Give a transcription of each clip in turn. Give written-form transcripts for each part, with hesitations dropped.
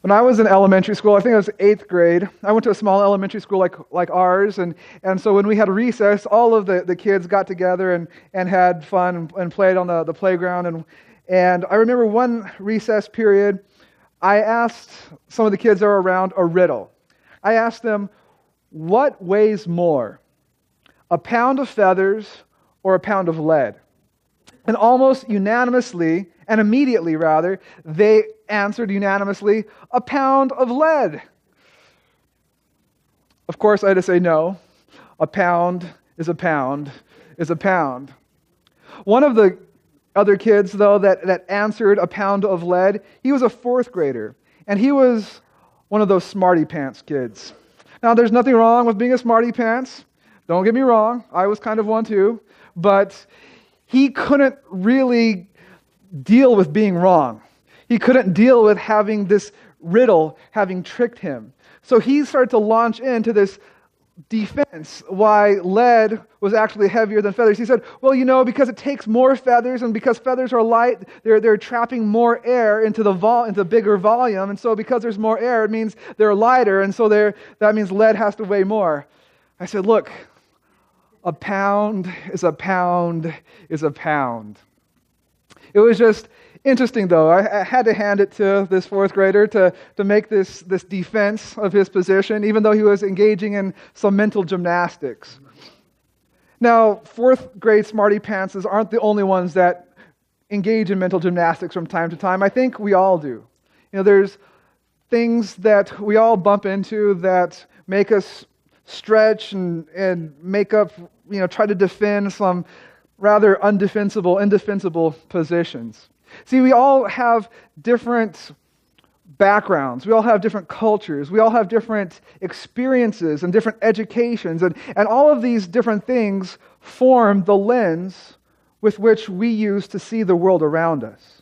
When I was in elementary school, I think I was eighth grade, I went to a small elementary school like ours, and so when we had recess, all of the kids got together and had fun and played on the playground. And I remember one recess period, I asked some of the kids that were around a riddle. I asked them, what weighs more, a pound of feathers or a pound of lead? And almost unanimously, and immediately rather, they answered unanimously, a pound of lead. Of course, I had to say no. A pound is a pound is a pound. One of the other kids, though, that answered a pound of lead, he was a fourth grader, and he was one of those smarty pants kids. Now, there's nothing wrong with being a smarty pants. Don't get me wrong. I was kind of one too. But he couldn't really deal with being wrong. He couldn't deal with having this riddle having tricked him. So he started to launch into this defense why lead was actually heavier than feathers. He said, well, because it takes more feathers, and because feathers are light, they're trapping more air into the bigger volume, and so because there's more air, it means they're lighter, and so that means lead has to weigh more. I said, look, a pound is a pound is a pound. It was just interesting, though. I had to hand it to this fourth grader to make this defense of his position, even though he was engaging in some mental gymnastics. Now, fourth grade smarty pantses aren't the only ones that engage in mental gymnastics from time to time. I think we all do. There's things that we all bump into that make us stretch and make up, try to defend some rather indefensible positions. See, we all have different backgrounds. We all have different cultures. We all have different experiences and different educations. And all of these different things form the lens with which we use to see the world around us.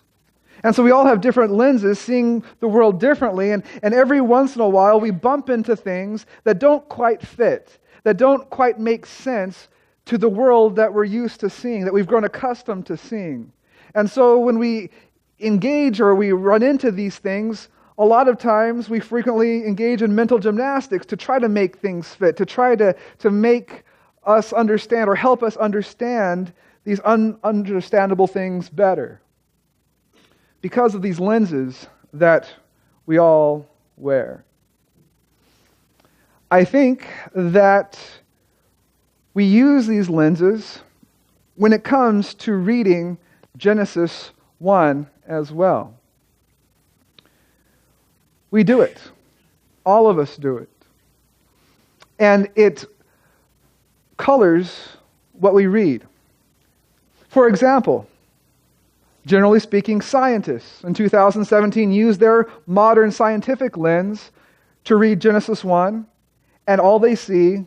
And so we all have different lenses, seeing the world differently, and every once in a while we bump into things that don't quite fit, that don't quite make sense to the world that we're used to seeing, that we've grown accustomed to seeing. And so when we engage or we run into these things, a lot of times we frequently engage in mental gymnastics to try to make things fit, to try to make us understand or help us understand these ununderstandable things better, because of these lenses that we all wear. I think that we use these lenses when it comes to reading Genesis 1 as well. We do it. All of us do it. And it colors what we read. For example, generally speaking, scientists in 2017 use their modern scientific lens to read Genesis 1, and all they see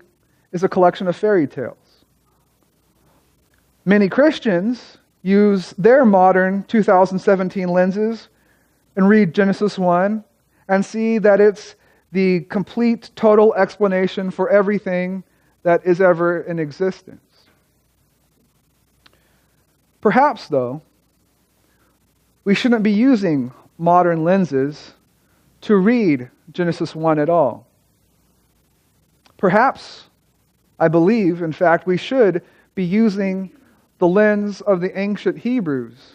is a collection of fairy tales. Many Christians use their modern 2017 lenses and read Genesis 1 and see that it's the complete, total explanation for everything that is ever in existence. Perhaps, though, we shouldn't be using modern lenses to read Genesis 1 at all. Perhaps, I believe, in fact, we should be using the lens of the ancient Hebrews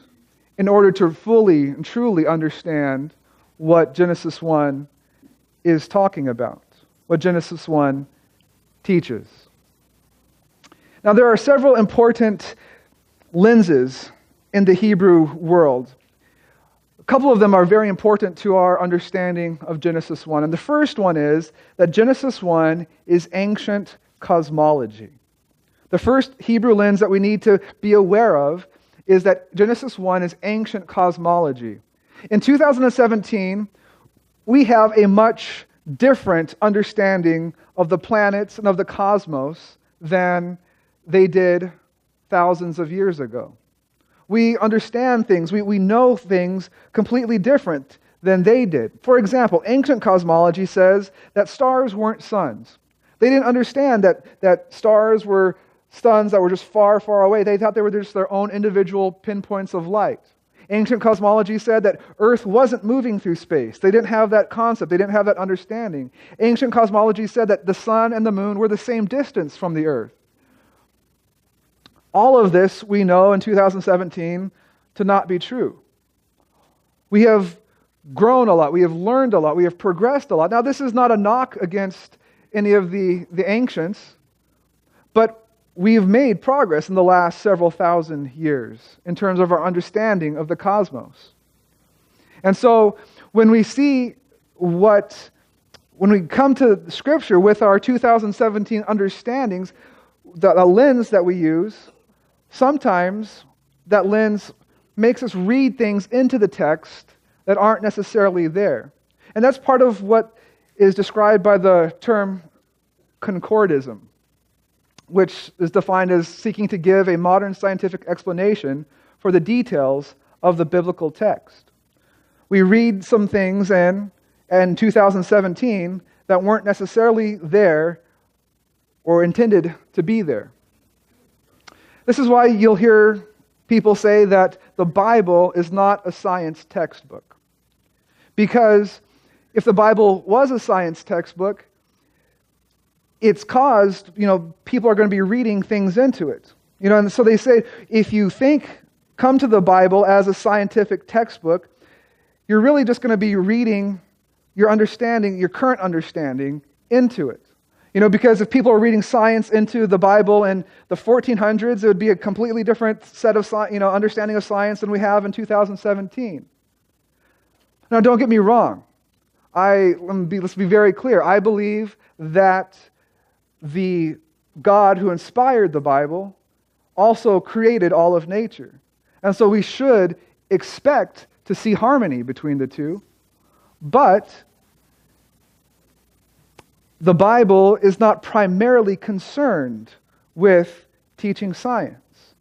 in order to fully and truly understand what Genesis 1 is talking about, what Genesis 1 teaches. Now, there are several important lenses in the Hebrew world. A couple of them are very important to our understanding of Genesis 1. And the first one is that Genesis 1 is ancient cosmology. The first Hebrew lens that we need to be aware of is that Genesis 1 is ancient cosmology. In 2017, we have a much different understanding of the planets and of the cosmos than they did thousands of years ago. We understand things, we know things completely different than they did. For example, ancient cosmology says that stars weren't suns. They didn't understand that stars were suns that were just far, far away. They thought they were just their own individual pinpoints of light. Ancient cosmology said that Earth wasn't moving through space. They didn't have that concept. They didn't have that understanding. Ancient cosmology said that the sun and the moon were the same distance from the Earth. All of this we know in 2017 to not be true. We have grown a lot. We have learned a lot. We have progressed a lot. Now, this is not a knock against any of the ancients, but we've made progress in the last several thousand years in terms of our understanding of the cosmos. And so when we come to Scripture with our 2017 understandings, the lens that we use, sometimes that lens makes us read things into the text that aren't necessarily there. And that's part of what is described by the term concordism, which is defined as seeking to give a modern scientific explanation for the details of the biblical text. We read some things in 2017 that weren't necessarily there or intended to be there. This is why you'll hear people say that the Bible is not a science textbook. Because if the Bible was a science textbook, it's caused, people are going to be reading things into it. And so they say, if you come to the Bible as a scientific textbook, you're really just going to be reading your understanding, your current understanding, into it. Because if people are reading science into the Bible in the 1400s, it would be a completely different set of understanding of science than we have in 2017. Now, don't get me wrong. Let's be very clear. I believe that the God who inspired the Bible also created all of nature. And so we should expect to see harmony between the two. But the Bible is not primarily concerned with teaching science.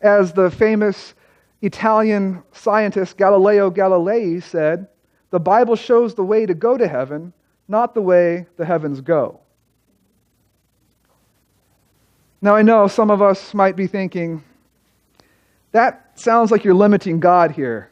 As the famous Italian scientist Galileo Galilei said, the Bible shows the way to go to heaven, not the way the heavens go. Now, I know some of us might be thinking, that sounds like you're limiting God here.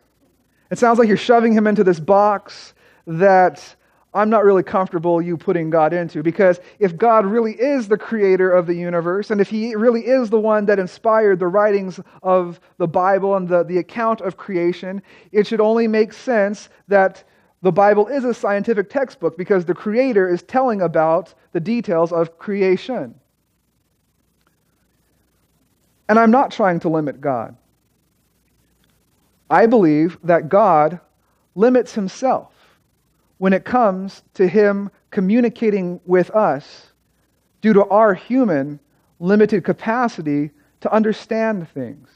It sounds like you're shoving him into this box that I'm not really comfortable you putting God into, because if God really is the creator of the universe, and if he really is the one that inspired the writings of the Bible and the account of creation, it should only make sense that the Bible is a scientific textbook because the creator is telling about the details of creation. And I'm not trying to limit God. I believe that God limits himself when it comes to him communicating with us due to our human limited capacity to understand things.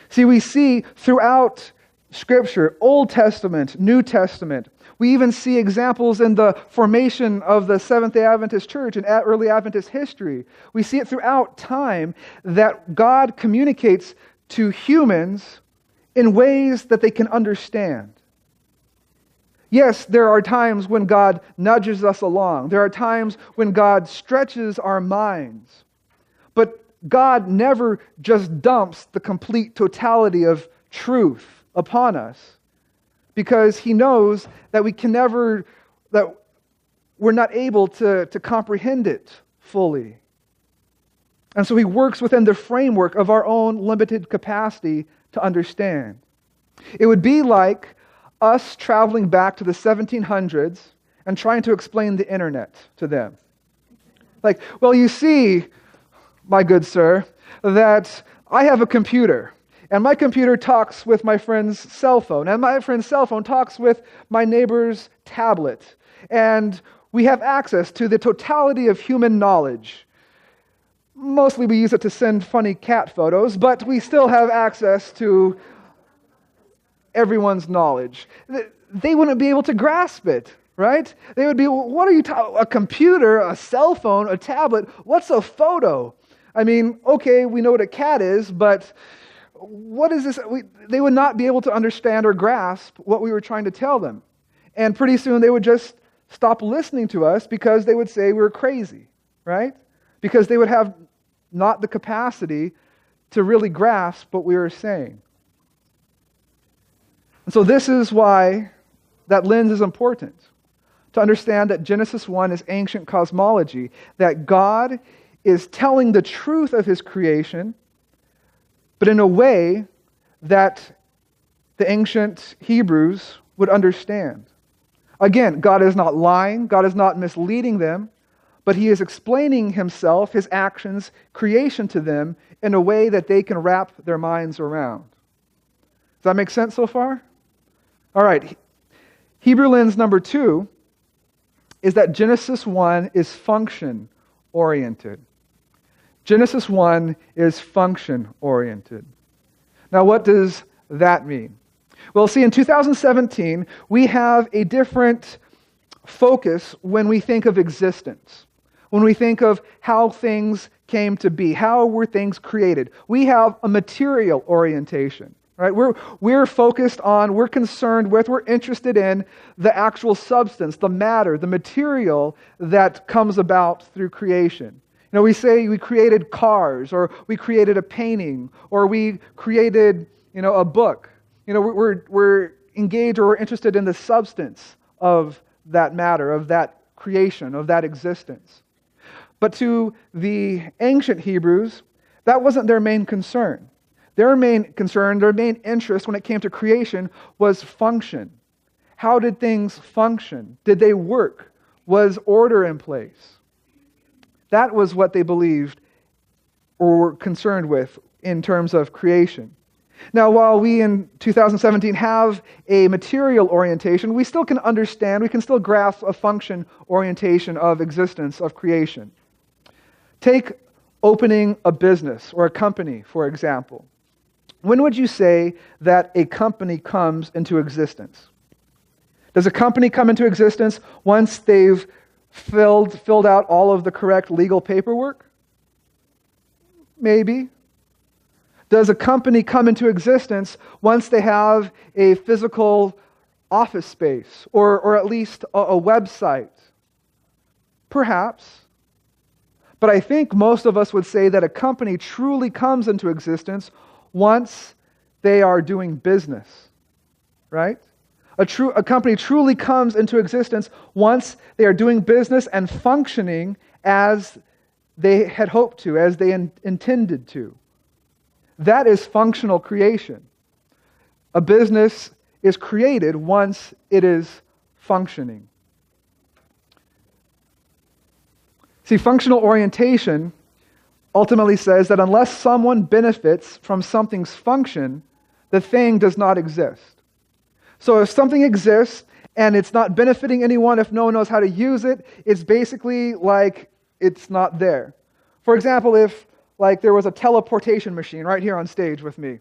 See, we see throughout Scripture, Old Testament, New Testament, we even see examples in the formation of the Seventh-day Adventist Church in early Adventist history. We see it throughout time that God communicates to humans in ways that they can understand. Yes, there are times when God nudges us along. There are times when God stretches our minds. But God never just dumps the complete totality of truth upon us, because he knows that that we're not able to comprehend it fully. And so he works within the framework of our own limited capacity to understand. It would be like us traveling back to the 1700s and trying to explain the internet to them. Like, well, you see, my good sir, that I have a computer, and my computer talks with my friend's cell phone, and my friend's cell phone talks with my neighbor's tablet, and we have access to the totality of human knowledge. Mostly we use it to send funny cat photos, but we still have access to everyone's knowledge. They wouldn't be able to grasp it, right? They would be, what are you talking, a computer, a cell phone, a tablet, what's a photo? I mean, okay, we know what a cat is, but what is this? They would not be able to understand or grasp what we were trying to tell them. And pretty soon they would just stop listening to us because they would say we were crazy, right? Because they would have not the capacity to really grasp what we were saying. And so this is why that lens is important, to understand that Genesis 1 is ancient cosmology, that God is telling the truth of his creation, but in a way that the ancient Hebrews would understand. Again, God is not lying, God is not misleading them, but he is explaining himself, his actions, creation to them in a way that they can wrap their minds around. Does that make sense so far? All right. Hebrew lens number 2 is that Genesis 1 is function-oriented. Genesis 1 is function-oriented. Now, what does that mean? Well, see, in 2017, we have a different focus when we think of existence, when we think of how things came to be, how were things created. We have a material orientation, right? We're focused on, we're concerned with, we're interested in the actual substance, the matter, the material that comes about through creation. You know, we say we created cars, or we created a painting, or we created, a book. We're engaged, or we're interested in the substance of that matter, of that creation, of that existence. But to the ancient Hebrews, that wasn't their main concern. Their main concern, their main interest when it came to creation was function. How did things function? Did they work? Was order in place? That was what they believed or were concerned with in terms of creation. Now, while we in 2017 have a material orientation, we still can understand, we can still grasp a function orientation of existence, of creation. Take opening a business or a company, for example. When would you say that a company comes into existence? Does a company come into existence once they've filled out all of the correct legal paperwork? Maybe. Does a company come into existence once they have a physical office space or at least a website? Perhaps. But I think most of us would say that a company truly comes into existence once they are doing business, right? A company truly comes into existence once they are doing business and functioning as they had hoped to, as they intended to. That is functional creation. A business is created once it is functioning. See, functional orientation ultimately says that unless someone benefits from something's function, the thing does not exist. So if something exists and it's not benefiting anyone, if no one knows how to use it, it's basically like it's not there. For example, if there was a teleportation machine right here on stage with me,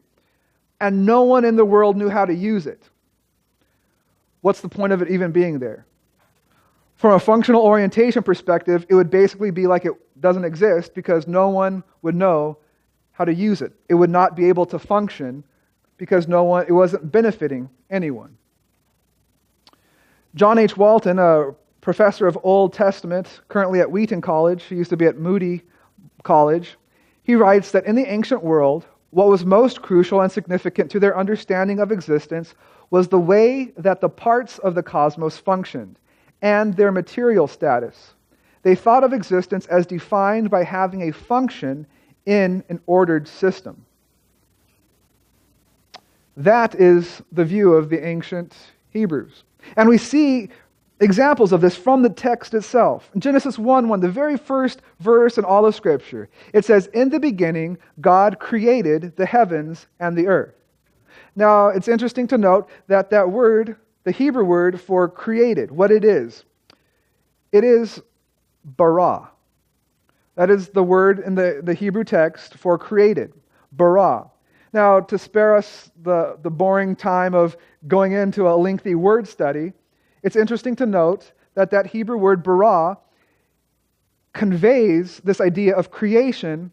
and no one in the world knew how to use it, what's the point of it even being there? From a functional orientation perspective, it would basically be like it doesn't exist because no one would know how to use it. It would not be able to function because it wasn't benefiting anyone. John H. Walton, a professor of Old Testament, currently at Wheaton College, he used to be at Moody College, he writes that in the ancient world, what was most crucial and significant to their understanding of existence was the way that the parts of the cosmos functioned and their material status. They thought of existence as defined by having a function in an ordered system. That is the view of the ancient Hebrews. And we see examples of this from the text itself. In Genesis 1:1, the very first verse in all of Scripture, it says, "In the beginning, God created the heavens and the earth." Now, it's interesting to note that that word, the Hebrew word for created, what it is bara. That is the word in the Hebrew text for created, bara. Now, to spare us the boring time of going into a lengthy word study, it's interesting to note that that Hebrew word bara conveys this idea of creation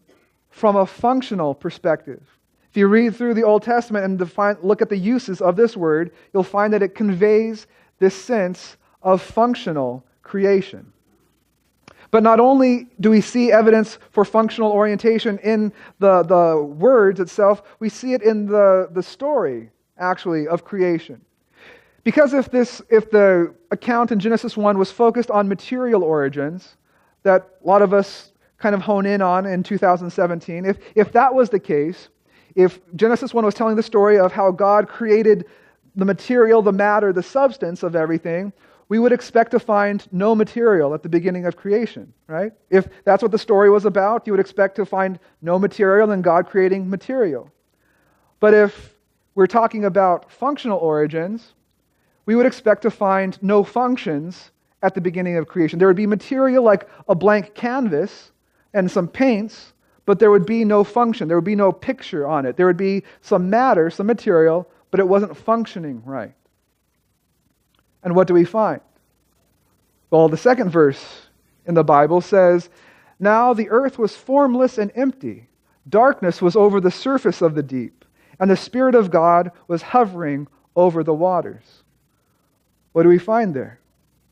from a functional perspective. If you read through the Old Testament and look at the uses of this word, you'll find that it conveys this sense of functional creation. But not only do we see evidence for functional orientation in the words itself, we see it in the story actually, of creation. Because if the account in Genesis 1 was focused on material origins, that a lot of us kind of hone in on in 2017, if that was the case, if Genesis 1 was telling the story of how God created the material, the matter, the substance of everything, we would expect to find no material at the beginning of creation, right? If that's what the story was about, you would expect to find no material and God creating material. But if we're talking about functional origins, we would expect to find no functions at the beginning of creation. There would be material like a blank canvas and some paints, but there would be no function. There would be no picture on it. There would be some matter, some material, but it wasn't functioning right. And what do we find? Well, the second verse in the Bible says, "Now the earth was formless and empty. Darkness was over the surface of the deep, and the Spirit of God was hovering over the waters." What do we find there?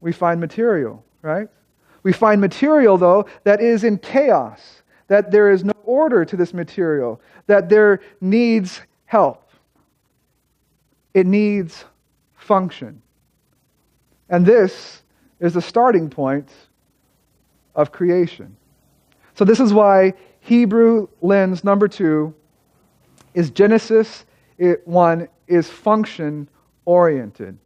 We find material, right? We find material, though, that is in chaos, that there is no order to this material, that there needs help. It needs function. And this is the starting point of creation. So this is why Hebrew lens number 2 is Genesis 1 is function-oriented.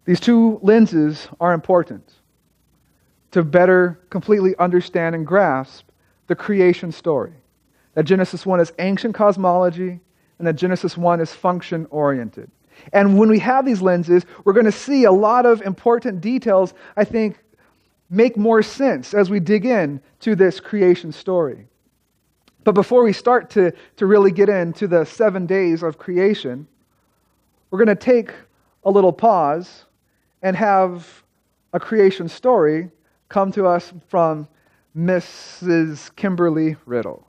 These two lenses are important to better completely understand and grasp the creation story. That Genesis 1 is ancient cosmology, and that Genesis 1 is function-oriented. And when we have these lenses, we're going to see a lot of important details, I think, make more sense as we dig in to this creation story. But before we start to really get into the 7 days of creation, we're going to take a little pause and have a creation story come to us from Mrs. Kimberly Riddle.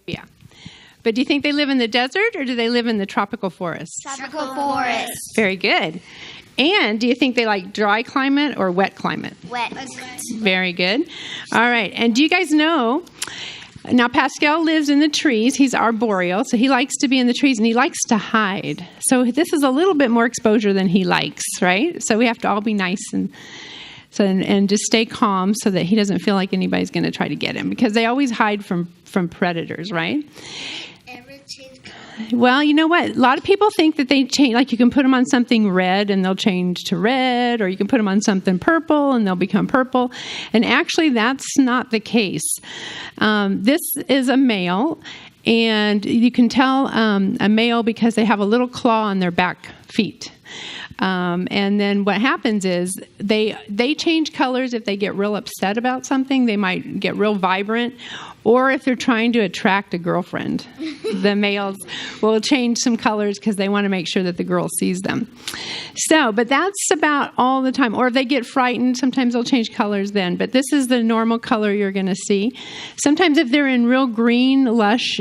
Yeah. But do you think they live in the desert or do they live in the tropical forest? Tropical forest. Very good. And do you think they like dry climate or wet climate? Wet. Very good. All right. And do you guys know, now Pascal lives in the trees. He's arboreal, so he likes to be in the trees and he likes to hide. So this is a little bit more exposure than he likes, right? So we have to all be nice and just stay calm so that he doesn't feel like anybody's going to try to get him, because they always hide from predators, right? Ever change color? Well, you know what? A lot of people think that they change, like you can put them on something red and they'll change to red, or you can put them on something purple and they'll become purple. And actually, that's not the case. This is a male, and you can tell a male because they have a little claw on their back feet. And then what happens is they change colors if they get real upset about something. They might get real vibrant, or if they're trying to attract a girlfriend, the males will change some colors because they want to make sure that the girl sees them. So, but that's about all the time. Or if they get frightened, sometimes they'll change colors then. But this is the normal color you're going to see. Sometimes if they're in real green, lush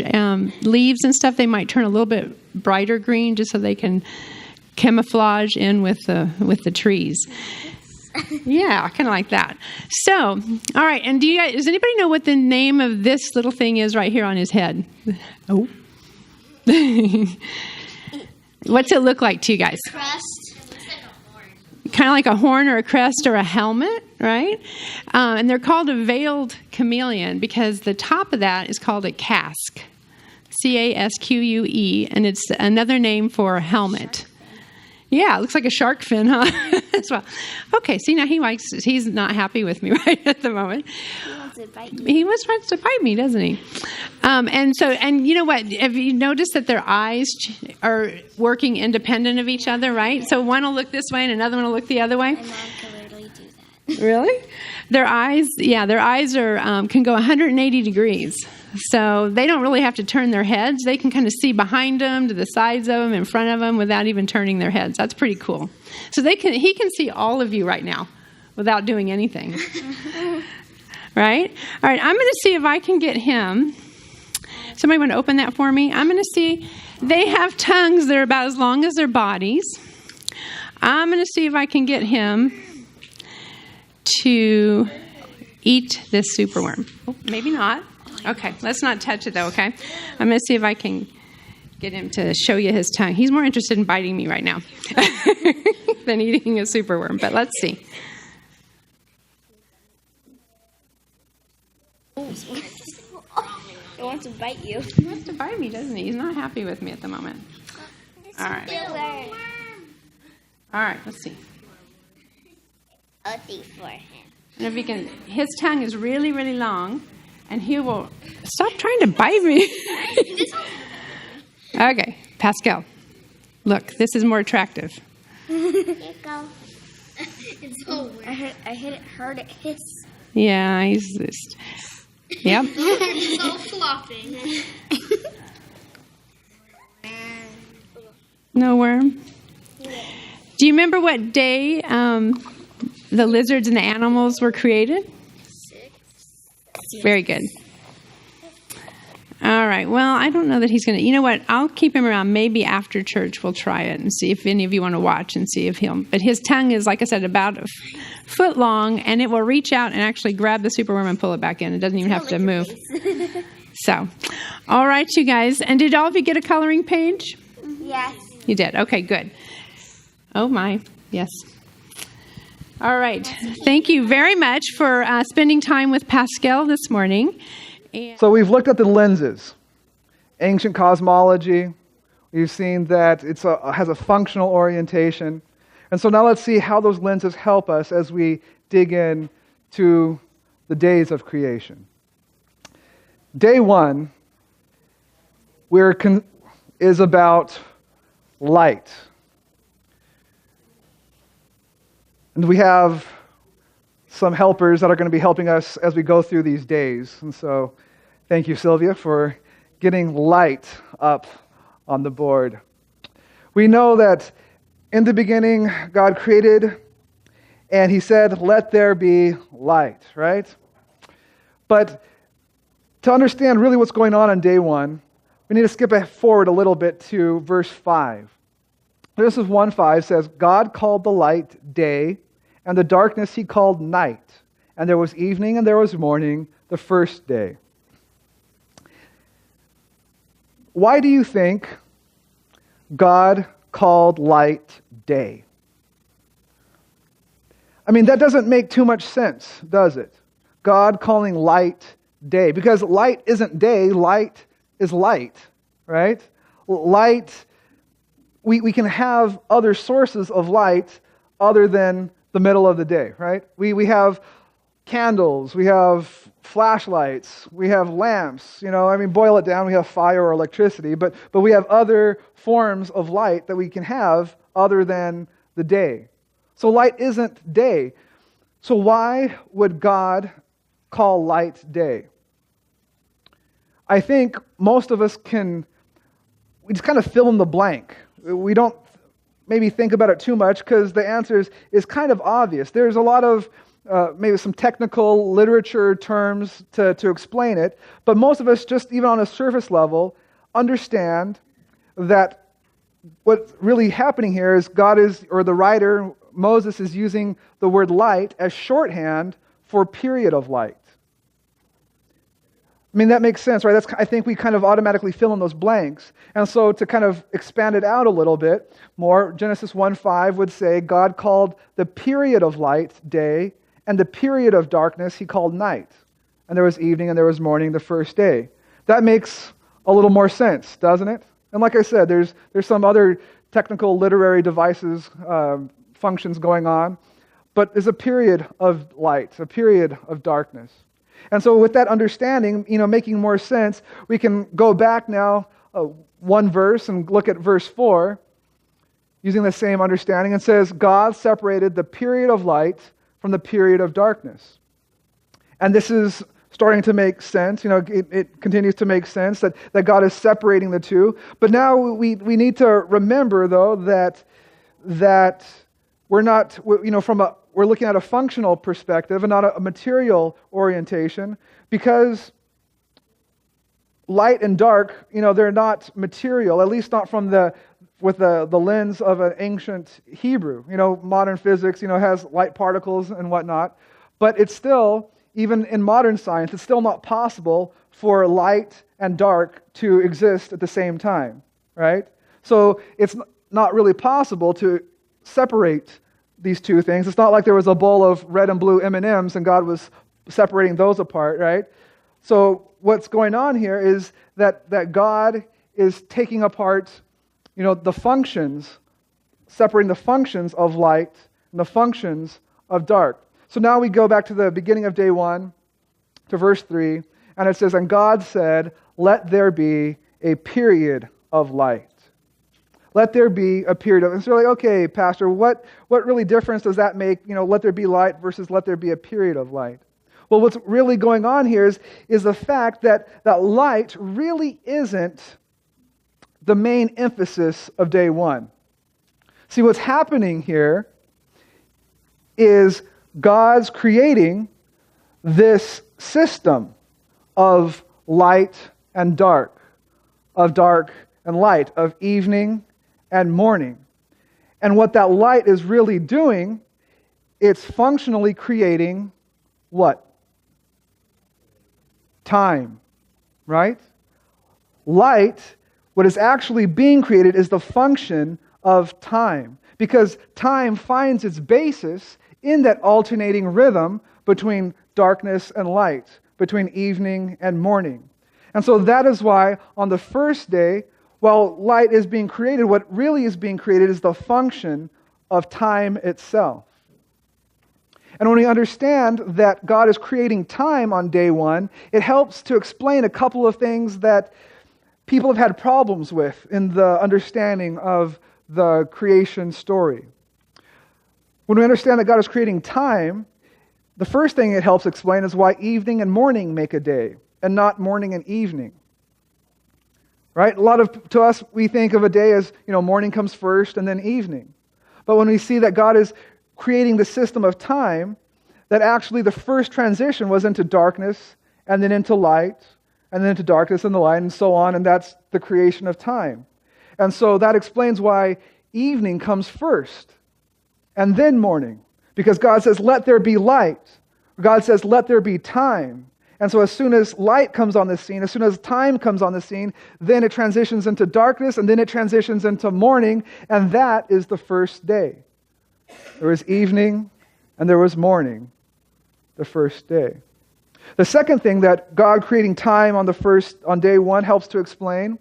leaves and stuff, they might turn a little bit brighter green just so they can camouflage in with the trees. Yeah, kind of like that. So, all right. And does anybody know what the name of this little thing is right here on his head? Oh. What's it look like to you guys? Crest. It looks like a horn. Kind of like a horn or a crest or a helmet, right? And they're called a veiled chameleon because the top of that is called a casque. C-A-S-Q-U-E, and it's another name for a helmet. Yeah, it looks like a shark fin, huh? As well. Okay, see, now he's not happy with me right at the moment. He wants to bite me. He wants to bite me, doesn't he? And you know what? Have you noticed that their eyes are working independent of each other, right? So one will look this way and another one will look the other way. My mom can literally do Really? Their eyes are can go 180 degrees. So they don't really have to turn their heads. They can kind of see behind them, to the sides of them, in front of them, without even turning their heads. That's pretty cool. So he can see all of you right now without doing anything. Right? All right, I'm going to see if I can get him. Somebody want to open that for me? I'm going to see. They have tongues that are about as long as their bodies. I'm going to see if I can get him to eat this superworm. Oh, maybe not. Okay, let's not touch it though, okay? I'm going to see if I can get him to show you his tongue. He's more interested in biting me right now than eating a superworm, but let's see. He wants to bite you. He wants to bite me, doesn't he? He's not happy with me at the moment. All right. All right, let's see. A thief for him. And if he can, his tongue is really, really long, and he will stop trying to bite me. Okay, Pascal, look, this is more attractive. Here you go. It's so weird. I heard it hiss. Yeah, he's just. Yep. It's all flopping. No worm. Do you remember what day the lizards and the animals were created? 6. Very good. All right. Well, I don't know that he's going to. You know what? I'll keep him around. Maybe after church we'll try it and see if any of you want to watch and see if he'll. But his tongue is, like I said, about a foot long, and it will reach out and actually grab the superworm and pull it back in. It doesn't even have to move. So, all right, you guys. And did all of you get a coloring page? Yes. You did. Okay, good. Oh my. Yes. All right. Thank you very much for spending time with Pascal this morning. So we've looked at the lenses. Ancient cosmology. We've seen that it has a functional orientation. And so now let's see how those lenses help us as we dig in to the days of creation. Day 1 is about light. And we have some helpers that are going to be helping us as we go through these days. And so thank you, Sylvia, for getting light up on the board. We know that in the beginning, God created, and he said, let there be light, right? But to understand really what's going on day 1, we need to skip forward a little bit to verse 5. Genesis 1:5 says, God called the light day, and the darkness he called night. And there was evening and there was morning, the first day. Why do you think God called light day? I mean, that doesn't make too much sense, does it? God calling light day. Because light isn't day, light is light, right? Light, we can have other sources of light other than the middle of the day, right? We have candles, we have flashlights, we have lamps, boil it down, we have fire or electricity, but we have other forms of light that we can have other than the day. So light isn't day. So why would God call light day? I think most of us we just kind of fill in the blank. We don't maybe think about it too much because the answer is kind of obvious. There's a lot of maybe some technical literature terms to explain it, but most of us, just even on a surface level, understand that what's really happening here is the writer, Moses, is using the word light as shorthand for period of light. I mean, that makes sense, right? I think we kind of automatically fill in those blanks. And so to kind of expand it out a little bit more, Genesis 1:5 would say, God called the period of light day, and the period of darkness he called night. And there was evening and there was morning the first day. That makes a little more sense, doesn't it? And like I said, there's some other technical literary devices, functions going on, but there's a period of light, a period of darkness. And so with that understanding, making more sense, we can go back now one verse and look at verse 4, using the same understanding. It says, God separated the period of light from the period of darkness. And this is starting to make sense. It continues to make sense that God is separating the two. But now we need to remember, though, that we're not, we're looking at a functional perspective and not a material orientation, because light and dark, they're not material, at least not with the lens of an ancient Hebrew. Modern physics, has light particles and whatnot, but it's still, even in modern science, it's still not possible for light and dark to exist at the same time, right? So it's not really possible to separate these two things. It's not like there was a bowl of red and blue M&Ms and God was separating those apart, right? So what's going on here is that God is taking apart, the functions, separating the functions of light and the functions of dark. So now we go back to the beginning of day 1, to verse 3, and it says, "And God said, let there be a period of light." Let there be a period of, and so you're like, okay, Pastor, what really difference does that make, let there be light versus let there be a period of light? Well, what's really going on here is the fact that light really isn't the main emphasis of day 1. See, what's happening here is God's creating this system of light and dark, of dark and light, of evening and morning. And what that light is really doing, it's functionally creating what? Time, right? Light, what is actually being created is the function of time, because time finds its basis in that alternating rhythm between darkness and light, between evening and morning. And so that is why on the first day, while light is being created, what really is being created is the function of time itself. And when we understand that God is creating time on day 1, it helps to explain a couple of things that people have had problems with in the understanding of the creation story. When we understand that God is creating time, the first thing it helps explain is why evening and morning make a day, and not morning and evening. Right? To us, we think of a day as, morning comes first and then evening. But when we see that God is creating the system of time, that actually the first transition was into darkness, and then into light, and then into darkness and the light, and so on, and that's the creation of time. And so that explains why evening comes first, and then morning. Because God says, let there be light. God says, let there be time. And so as soon as light comes on the scene, as soon as time comes on the scene, then it transitions into darkness, and then it transitions into morning, and that is the first day. There was evening, and there was morning, the first day. The second thing that God creating time on day 1 helps to explain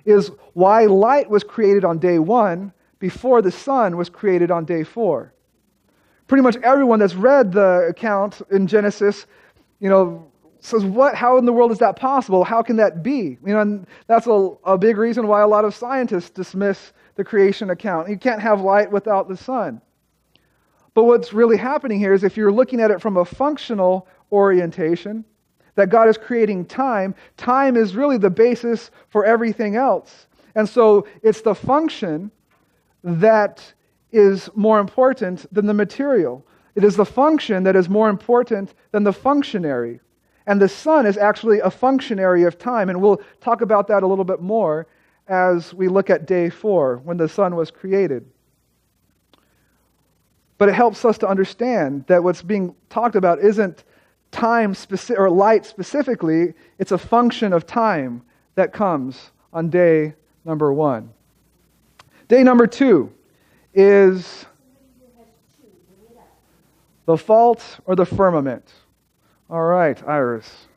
is why light was created on day 1 before the sun was created on day 4. Pretty much everyone that's read the account in Genesis, says, how in the world is that possible? How can that be? And that's a big reason why a lot of scientists dismiss the creation account. You can't have light without the sun. But what's really happening here is, if you're looking at it from a functional orientation, that God is creating time, time is really the basis for everything else. And so it's the function that is more important than the material. It is the function that is more important than the functionary. And the sun is actually a functionary of time. And we'll talk about that a little bit more as we look at day 4, when the sun was created. But it helps us to understand that what's being talked about isn't time specific or light specifically. It's a function of time that comes on day number 1. Day number 2 is the vault or the firmament. All right, Iris.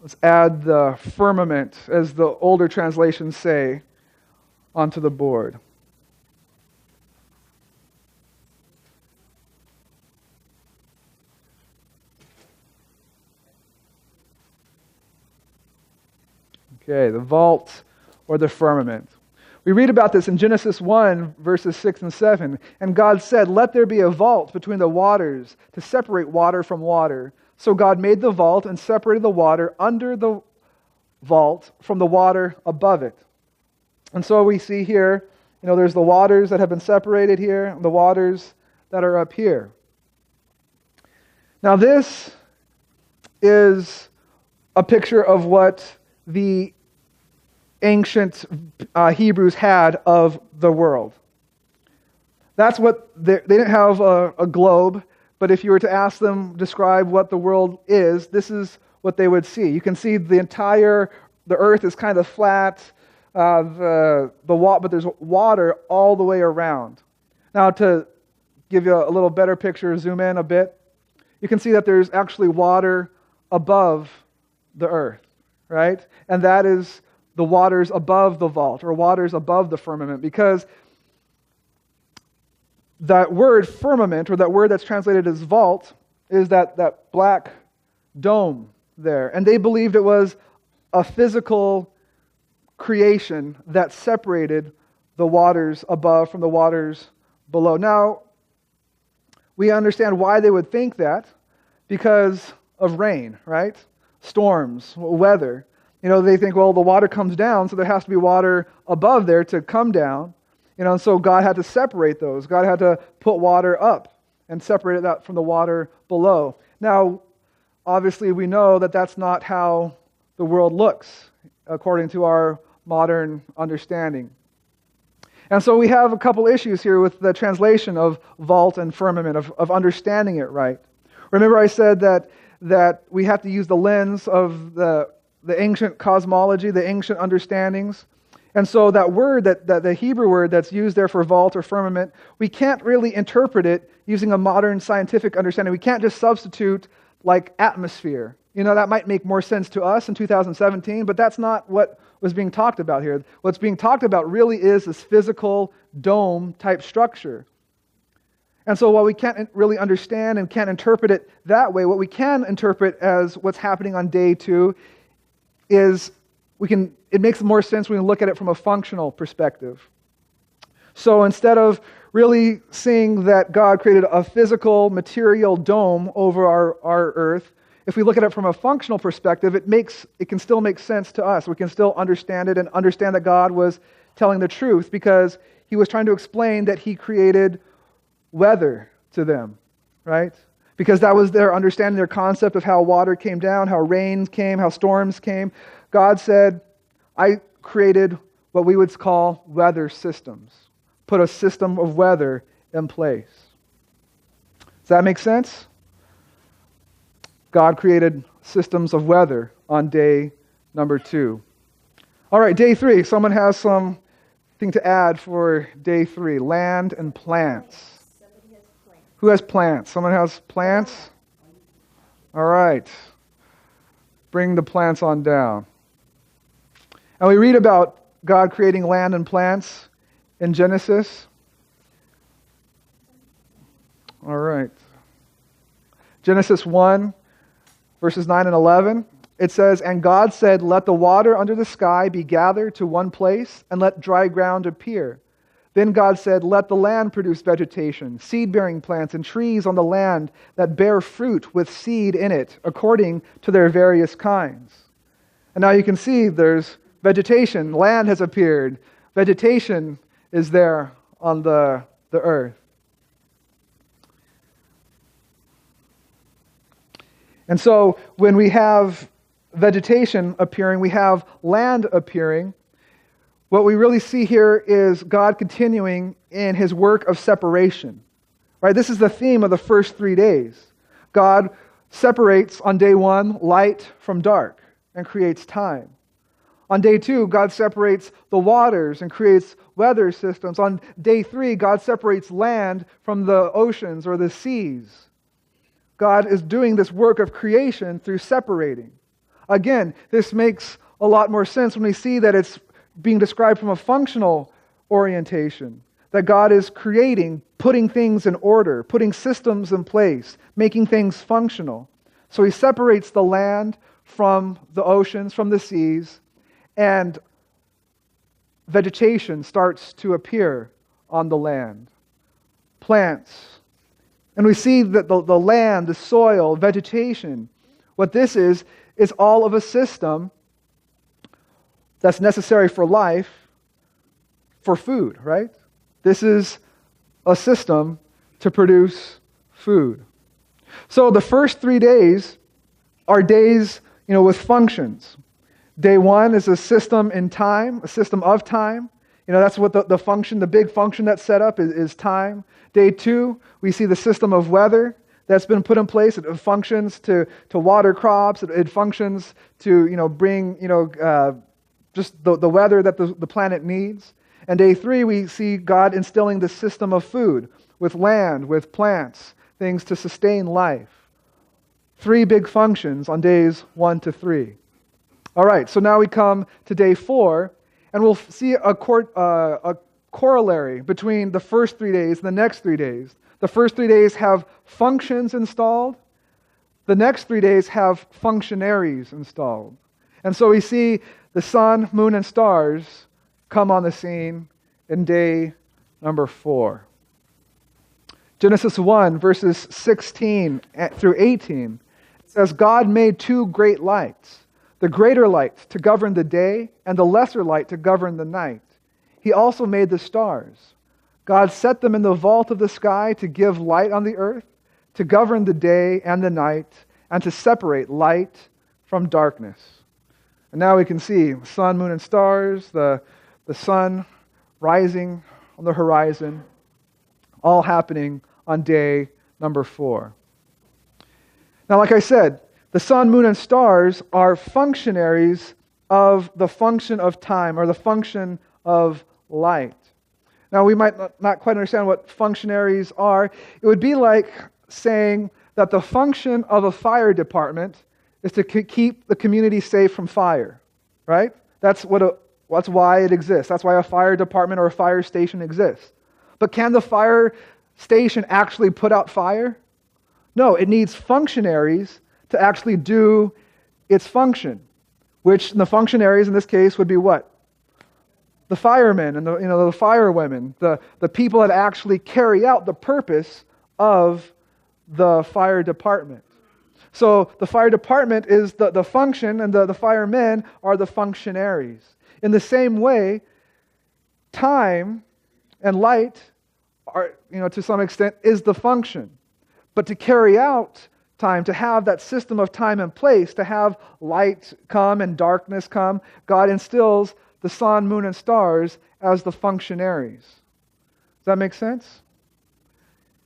Let's add the firmament, as the older translations say, onto the board. Okay, the vault or the firmament. We read about this in Genesis 1, verses 6 and 7. And God said, "Let there be a vault between the waters to separate water from water." So God made the vault and separated the water under the vault from the water above it. And so we see here, there's the waters that have been separated here, and the waters that are up here. Now this is a picture of what the ancient Hebrews had of the world. That's what they didn't have a globe, but if you were to ask them describe what the world is, this is what they would see. You can see the earth is kind of flat, but there's water all the way around. Now to give you a little better picture, zoom in a bit, you can see that there's actually water above the earth, right? And that is the waters above the vault, or waters above the firmament, because that word firmament, or that word that's translated as vault, is that black dome there. And they believed it was a physical creation that separated the waters above from the waters below. Now, we understand why they would think that, because of rain, right? Storms, weather. They think, well, the water comes down, so there has to be water above there to come down. And so God had to separate those. God had to put water up and separate that from the water below. Now, obviously, we know that that's not how the world looks, according to our modern understanding. And so we have a couple issues here with the translation of vault and firmament, of understanding it right. Remember I said that we have to use the lens of the ancient cosmology, the ancient understandings. And so that word, that the Hebrew word that's used there for vault or firmament, we can't really interpret it using a modern scientific understanding. We can't just substitute like atmosphere. That might make more sense to us in 2017, but that's not what was being talked about here. What's being talked about really is this physical dome type structure. And so while we can't really understand and can't interpret it that way, what we can interpret as what's happening on day 2 is it makes more sense when we look at it from a functional perspective. So instead of really seeing that God created a physical material dome over our earth, if we look at it from a functional perspective, it can still make sense to us. We can still understand it and understand that God was telling the truth, because he was trying to explain that he created weather to them, right? Because that was their understanding, their concept of how water came down, how rain came, how storms came. God said, I created what we would call weather systems. Put a system of weather in place. Does that make sense? God created systems of weather on day number 2. All right, day 3. Someone has something to add for day 3. Land and plants. Somebody has plants. Who has plants? Someone has plants? All right. Bring the plants on down. And we read about God creating land and plants in Genesis. All right. Genesis 1, verses 9 and 11. It says, "And God said, let the water under the sky be gathered to one place, and let dry ground appear. Then God said, let the land produce vegetation, seed-bearing plants, and trees on the land that bear fruit with seed in it, according to their various kinds." And now you can see there's vegetation. Land has appeared. Vegetation is there on the earth. And so when we have vegetation appearing, we have land appearing. What we really see here is God continuing in his work of separation. Right? This is the theme of the first 3 days. God separates on day 1 light from dark and creates time. On day 2, God separates the waters and creates weather systems. On day 3, God separates land from the oceans or the seas. God is doing this work of creation through separating. Again, this makes a lot more sense when we see that it's being described from a functional orientation. That God is creating, putting things in order, putting systems in place, making things functional. So he separates the land from the oceans, from the seas, and vegetation starts to appear on the land. Plants. And we see that the land, the soil, vegetation, what this is all of a system that's necessary for life, for food, right? This is a system to produce food. So the first 3 days are days, with functions. Day 1 is a system in time, a system of time. That's what the function, the big function that's set up is time. Day 2, we see the system of weather that's been put in place. It functions to water crops. It functions to, bring, just the weather that the planet needs. And day 3, we see God instilling the system of food with land, with plants, things to sustain life. 3 big functions on days 1 to 3. All right, so now we come to day 4, and we'll see a corollary between the first 3 days and the next 3 days. The first 3 days have functions installed. The next 3 days have functionaries installed. And so we see the sun, moon, and stars come on the scene in day number 4. Genesis 1, verses 16 through 18, it says, God made 2 great lights, the greater light to govern the day and the lesser light to govern the night. He also made the stars. God set them in the vault of the sky to give light on the earth, to govern the day and the night, and to separate light from darkness. And now we can see sun, moon, and stars, the sun rising on the horizon, all happening on day number 4. Now, like I said, the sun, moon, and stars are functionaries of the function of time, or the function of light. Now, we might not quite understand what functionaries are. It would be like saying that the function of a fire department is to keep the community safe from fire, right? That's why it exists. That's why a fire department or a fire station exists. But can the fire station actually put out fire? No, it needs functionaries to actually do its function, which the functionaries in this case would be what? The firemen and the firewomen, the people that actually carry out the purpose of the fire department. So the fire department is the function, and the firemen are the functionaries. In the same way, time and light are, to some extent, is the function. But to carry out time, to have that system of time in place, to have light come and darkness come, God instills the sun, moon, and stars as the functionaries. Does that make sense?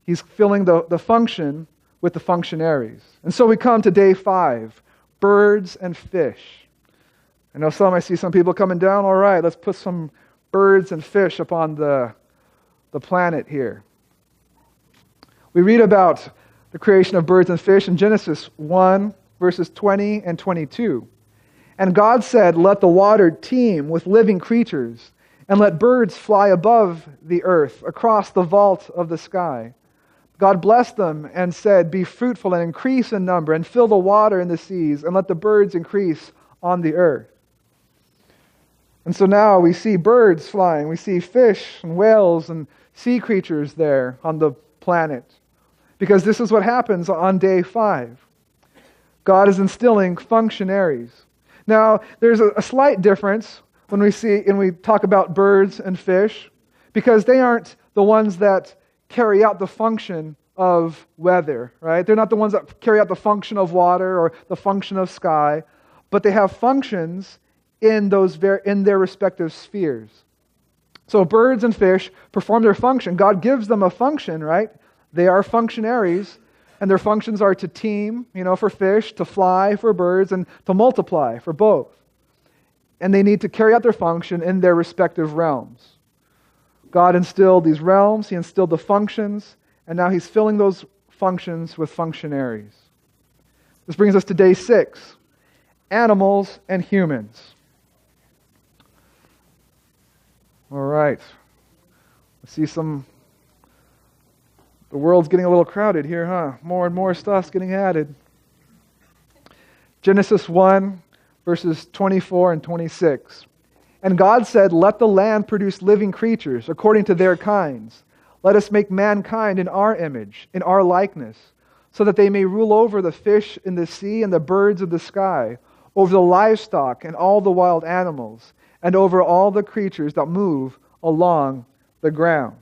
He's filling the function with the functionaries. And so we come to day 5, birds and fish. I see some people coming down. All right, let's put some birds and fish upon the planet here. We read about the creation of birds and fish in Genesis 1, verses 20 and 22. And God said, let the water teem with living creatures, and let birds fly above the earth, across the vault of the sky. God blessed them and said, be fruitful and increase in number, and fill the water in the seas, and let the birds increase on the earth. And so now we see birds flying, we see fish and whales and sea creatures there on the planet. Because this is what happens on day 5. God is instilling functionaries. Now, there's a slight difference when we talk about birds and fish, because they aren't the ones that carry out the function of weather, right? They're not the ones that carry out the function of water or the function of sky, but they have functions in their respective spheres. So birds and fish perform their function. God gives them a function, right? They are functionaries, and their functions are to teem, for fish, to fly for birds, and to multiply for both. And they need to carry out their function in their respective realms. God instilled these realms, He instilled the functions, and now He's filling those functions with functionaries. This brings us to day 6, animals and humans. All right. I see the world's getting a little crowded here, huh? More and more stuff's getting added. Genesis 1, verses 24 and 26. And God said, "Let the land produce living creatures according to their kinds. Let us make mankind in our image, in our likeness, so that they may rule over the fish in the sea and the birds of the sky, over the livestock and all the wild animals, and over all the creatures that move along the ground."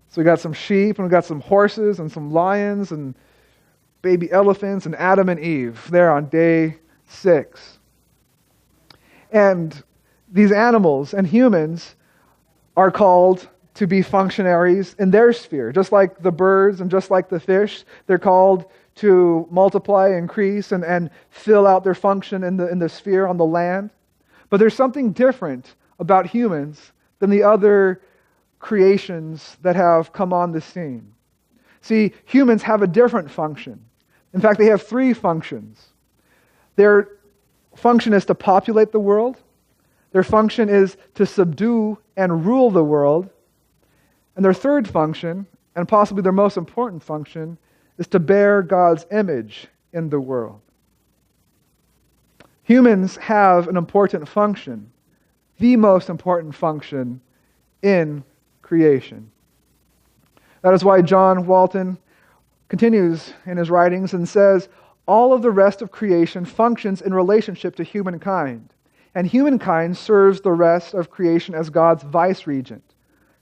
So we got some sheep, and we got some horses, and some lions, and baby elephants, and Adam and Eve there on day 6. And these animals and humans are called to be functionaries in their sphere. Just like the birds and just like the fish, they're called to multiply, increase, and fill out their function in the sphere on the land. But there's something different about humans than the other creations that have come on the scene. See, humans have a different function. In fact, they have 3 functions. Their function is to populate the world. Their function is to subdue and rule the world. And their third function, and possibly their most important function, is to bear God's image in the world. Humans have an important function, the most important function in creation. That is why John Walton continues in his writings and says, all of the rest of creation functions in relationship to humankind, and humankind serves the rest of creation as God's vice-regent.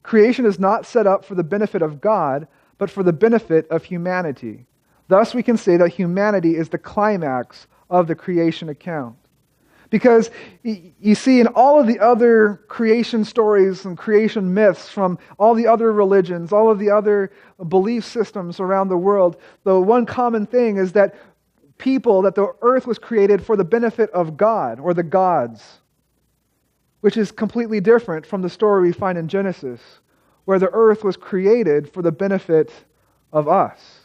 Creation is not set up for the benefit of God, but for the benefit of humanity. Thus, we can say that humanity is the climax of the creation account. Because you see, in all of the other creation stories and creation myths from all the other religions, all of the other belief systems around the world, the one common thing is that the earth was created for the benefit of God or the gods, which is completely different from the story we find in Genesis, where the earth was created for the benefit of us.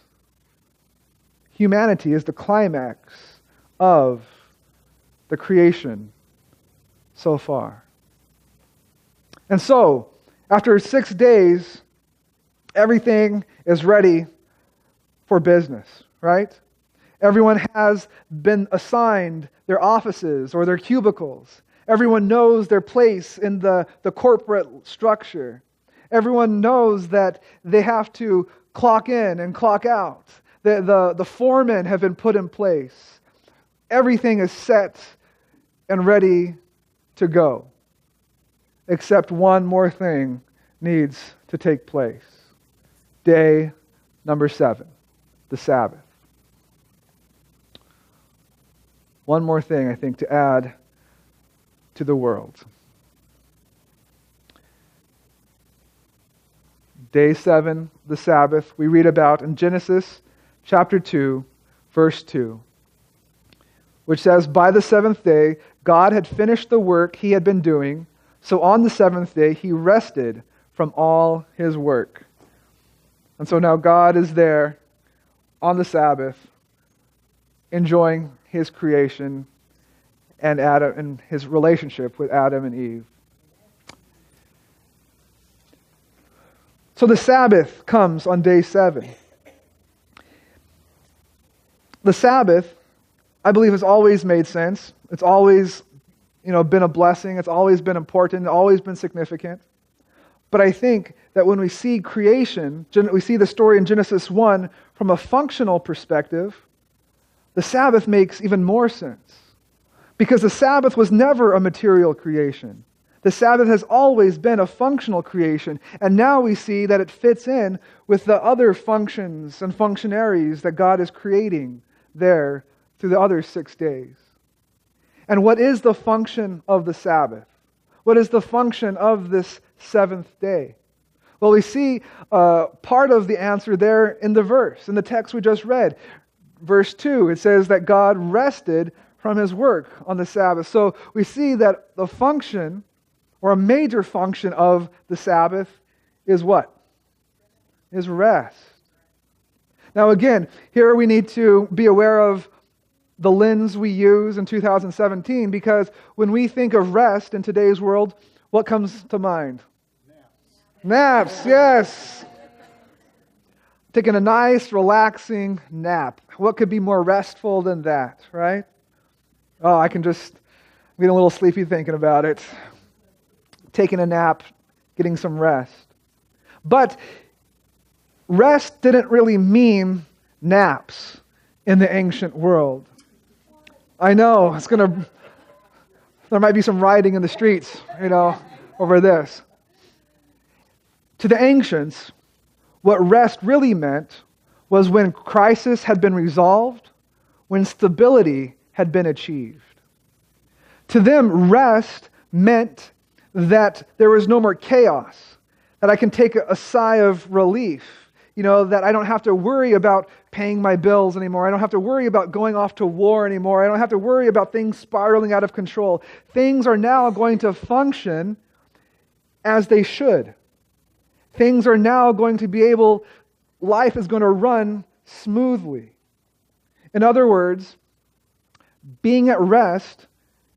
Humanity is the climax of the creation so far. And so, after 6 days, everything is ready for business, right? Everyone has been assigned their offices or their cubicles. Everyone knows their place in the corporate structure. Everyone knows that they have to clock in and clock out. The foremen have been put in place. Everything is set and ready to go. Except one more thing needs to take place. Day number 7, the Sabbath. One more thing, I think, to add to the world. Day 7, the Sabbath, we read about in Genesis chapter 2, verse 2, which says, "By the 7th day, God had finished the work he had been doing, so on the 7th day he rested from all his work." And so now God is there on the Sabbath, enjoying his creation and Adam and his relationship with Adam and Eve. So the Sabbath comes on day 7. The Sabbath, I believe, has always made sense. It's always, been a blessing. It's always been important. It's always been significant. But I think that when we see creation, we see the story in Genesis 1 from a functional perspective, the Sabbath makes even more sense. Because the Sabbath was never a material creation. The Sabbath has always been a functional creation. And now we see that it fits in with the other functions and functionaries that God is creating there through the other 6 days. And what is the function of the Sabbath? What is the function of this 7th day? Well, we see part of the answer there in the verse, in the text we just read. Verse 2, it says that God rested from his work on the Sabbath. So we see that the function, or a major function of the Sabbath, is what? Is rest. Now again, here we need to be aware of the lens we use in 2017, because when we think of rest in today's world, what comes to mind? Naps, yes. Taking a nice, relaxing nap. What could be more restful than that, right? Oh, I can just I'm getting a little sleepy thinking about it. Taking a nap, getting some rest. But rest didn't really mean naps in the ancient world. I know, there might be some rioting in the streets, over this. To the ancients, what rest really meant was when crisis had been resolved, when stability had been achieved. To them, rest meant that there was no more chaos, that I can take a sigh of relief, that I don't have to worry about paying my bills anymore. I don't have to worry about going off to war anymore. I don't have to worry about things spiraling out of control. Things are now going to function as they should. Things are now going to be life is going to run smoothly. In other words, being at rest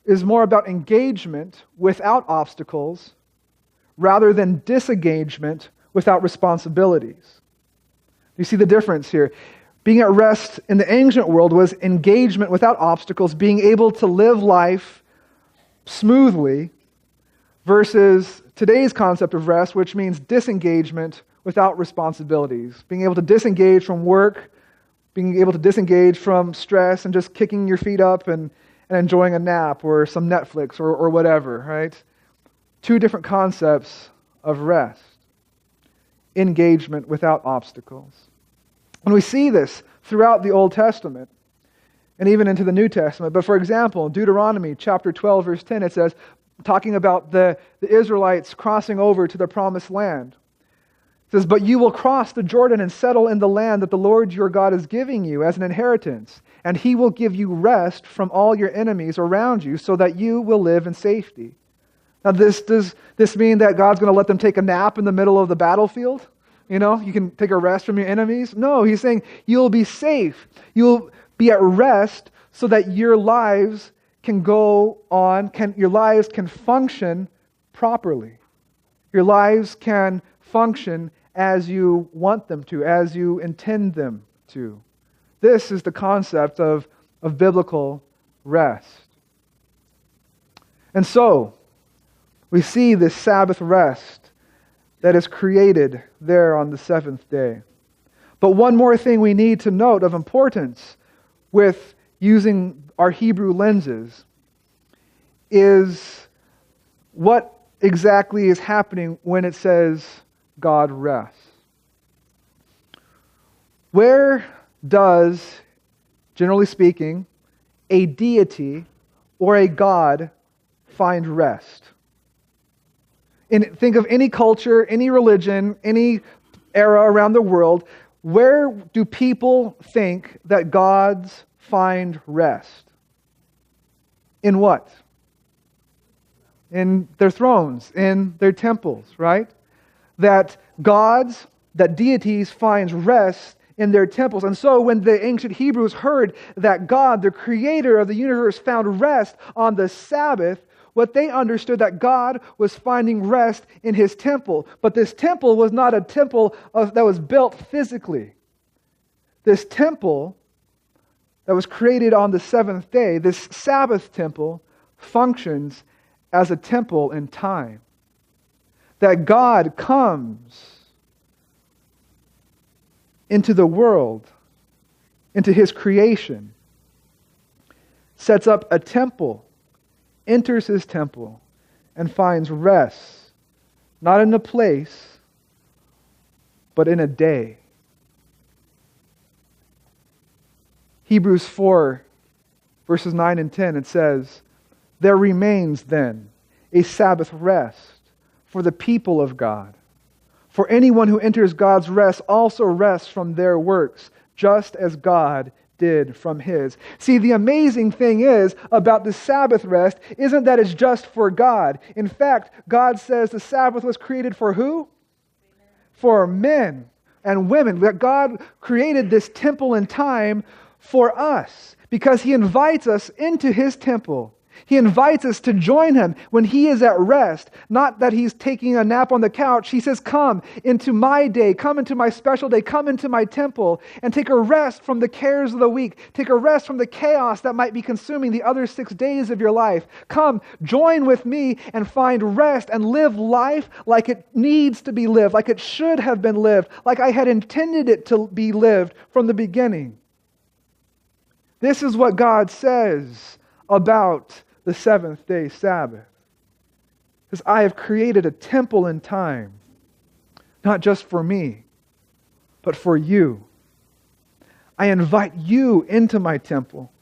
is more about engagement without obstacles rather than disengagement without responsibilities. You see the difference here? Being at rest in the ancient world was engagement without obstacles, being able to live life smoothly, versus today's concept of rest, which means disengagement without responsibilities. Being able to disengage from work, being able to disengage from stress and just kicking your feet up and enjoying a nap or some Netflix or whatever, right? Two different concepts of rest. Engagement without obstacles. And we see this throughout the Old Testament and even into the New Testament. But for example, Deuteronomy chapter 12, verse 10, it says, talking about the Israelites crossing over to the promised land. It says, "But you will cross the Jordan and settle in the land that the Lord your God is giving you as an inheritance, and he will give you rest from all your enemies around you so that you will live in safety." Now, does this mean that God's going to let them take a nap in the middle of the battlefield? You can take a rest from your enemies? No, he's saying you'll be safe. You'll be at rest so that your lives can go on, your lives can function properly. Your lives can function as you want them to, as you intend them to. This is the concept of biblical rest. And so, we see this Sabbath rest that is created there on the seventh day. But one more thing we need to note of importance with using our Hebrew lenses is what exactly is happening when it says God rests. Where does, generally speaking, a deity or a God find rest? Think of any culture, any religion, any era around the world. Where do people think that gods find rest? In what? In their thrones, in their temples, right? That gods, that deities find rest in their temples. And so when the ancient Hebrews heard that God, the creator of the universe, found rest on the Sabbath, what they understood that God was finding rest in his temple. But this temple was not a temple that was built physically. This temple that was created on the seventh day, this Sabbath temple, functions as a temple in time. That God comes into the world, into his creation, sets up a temple, enters his temple, and finds rest, not in a place, but in a day. Hebrews 4, verses 9 and 10, it says, "There remains then a Sabbath rest for the people of God. For anyone who enters God's rest also rests from their works, just as God did from his." See, the amazing thing is about the Sabbath rest isn't that it's just for God. In fact, God says the Sabbath was created for who? For men and women. That God created this temple in time for us because he invites us into his temple. He invites us to join him when he is at rest, not that he's taking a nap on the couch. He says, come into my day, come into my special day, come into my temple and take a rest from the cares of the week. Take a rest from the chaos that might be consuming the other 6 days of your life. Come, join with me and find rest and live life like it needs to be lived, like it should have been lived, like I had intended it to be lived from the beginning. This is what God says about the seventh-day Sabbath. Because I have created a temple in time, not just for me, but for you. I invite you into my temple.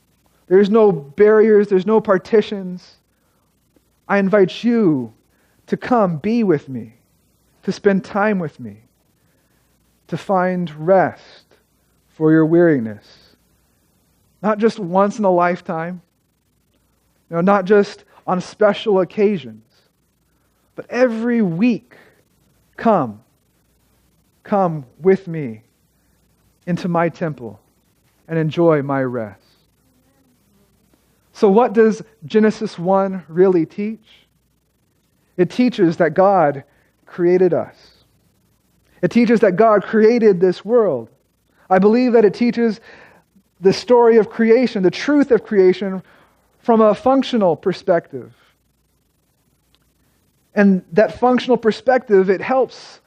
There's no barriers, there's no partitions. I invite you to come be with me, to spend time with me, to find rest for your weariness. Not just once in a lifetime, not just on special occasions, but every week, come with me into my temple and enjoy my rest. So what does Genesis 1 really teach? It teaches that God created us. It teaches that God created this world. I believe that it teaches the story of creation, the truth of creation, from a functional perspective. And that functional perspective, it helps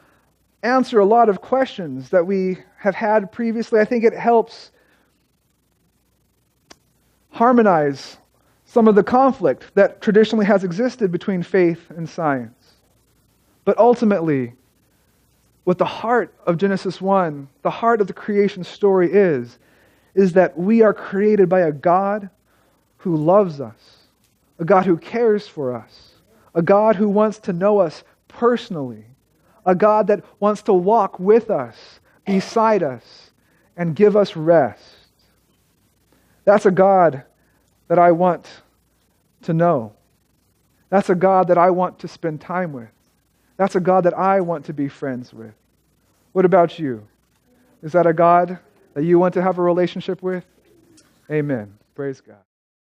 answer a lot of questions that we have had previously. I think it helps harmonize some of the conflict that traditionally has existed between faith and science. But ultimately, what the heart of Genesis 1, the heart of the creation story is that we are created by a God who loves us, a God who cares for us, a God who wants to know us personally, a God that wants to walk with us, beside us, and give us rest. That's a God that I want to know. That's a God that I want to spend time with. That's a God that I want to be friends with. What about you? Is that a God that you want to have a relationship with? Amen. Praise God.